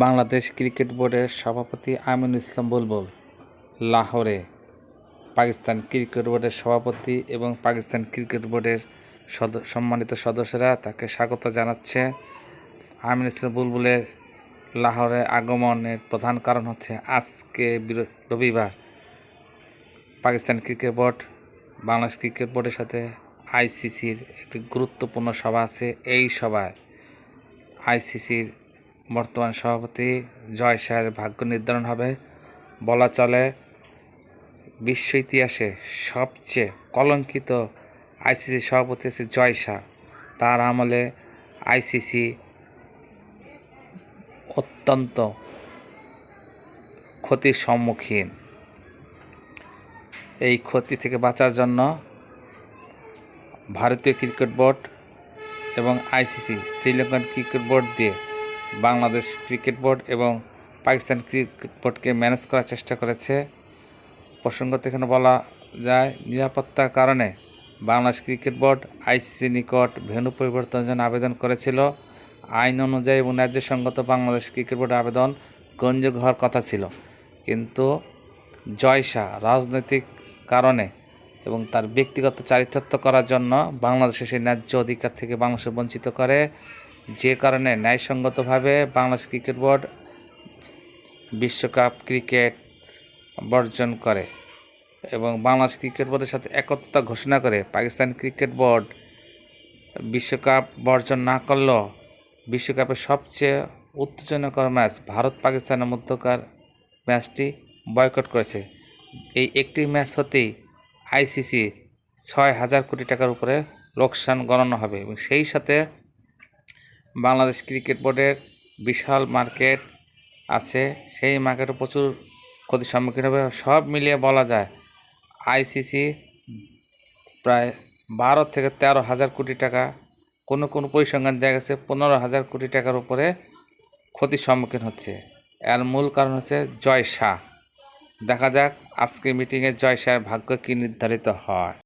Bangladesh cricket বোর্ডের সভাপতি আমিনুল ইসলাম বুলবুল লাহোরে পাকিস্তান ক্রিকেট বোর্ডের সভাপতি এবং পাকিস্তান ক্রিকেট বোর্ডের সম্মানিত সদস্যরা তাকে স্বাগত জানাচ্ছে। আমিনুল ইসলাম বুলবুলের লাহোরে আগমনের প্রধান কারণ হচ্ছে আজকে রবিবার Pakistan cricket board Bangladesh cricket বোর্ডের সাথে আইসিসির একটি গুরুত্বপূর্ণ সভা আছে। এই সভায় আইসিসির বর্তমান সভাপতি জয় শাহের ভাগ্য নির্ধারণ হবে। বলা চলে বিশ্ব ইতিহাসে সবচেয়ে কলঙ্কিত আইসিসি সভাপতি আছে জয় শাহ। তার আমলে আইসিসি অত্যন্ত ক্ষতির সম্মুখীন। এই ক্ষতি থেকে বাঁচার জন্য ভারতীয় ক্রিকেট বোর্ড এবং আইসিসি শ্রীলঙ্কান ক্রিকেট বোর্ড দিয়ে বাংলাদেশ ক্রিকেট বোর্ড এবং পাকিস্তান ক্রিকেট বোর্ডকে ম্যানেজ করার চেষ্টা করেছে। প্রসঙ্গত এখানে বলা যায়, নিরাপত্তার কারণে বাংলাদেশ ক্রিকেট বোর্ড আইসিসি নিকট ভেন্যু পরিবর্তনের জন্য আবেদন করেছিল। আইন অনুযায়ী এবং ন্যায্যসঙ্গত বাংলাদেশ ক্রিকেট বোর্ডের আবেদন গ্রহণযোগ্য হওয়ার কথা ছিল, কিন্তু জয় শাহ রাজনৈতিক কারণে এবং তার ব্যক্তিগত চারিত্রার্থ করার জন্য বাংলাদেশের সেই ন্যায্য অধিকার থেকে বাংলাদেশকে বঞ্চিত করে, যে কারণে ন্যায়সঙ্গতভাবে বাংলাদেশ ক্রিকেট বোর্ড বিশ্বকাপ ক্রিকেট বর্জন করে এবং বাংলাদেশ ক্রিকেট বোর্ডের সাথে একত্রতা ঘোষণা করে পাকিস্তান ক্রিকেট বোর্ড বিশ্বকাপ বর্জন না করলেও বিশ্বকাপের সবচেয়ে উত্তেজনাকর ম্যাচ ভারত পাকিস্তানের মধ্যকার ম্যাচটি বয়কট করেছে। এই একটি ম্যাচ হতেই আইসিসি 6,000 কোটি টাকার উপরে লোকসান গণনা হবে এবং সেই সাথে বাংলাদেশ ক্রিকেট বোর্ডের বিশাল মার্কেট আছে, সেই মার্কেটে প্রচুর ক্ষতির সম্মুখীন হবে। সব মিলিয়ে বলা যায় আইসিসি প্রায় 12 থেকে 13,000 কোটি টাকা, কোনো পরিসংখ্যান দেওয়া গেছে 15,000 কোটি টাকার উপরে ক্ষতির সম্মুখীন হচ্ছে। এর মূল কারণ হচ্ছে জয় শাহ। দেখা যাক আজকে মিটিংয়ে জয় শাহের ভাগ্য কী নির্ধারিত হয়।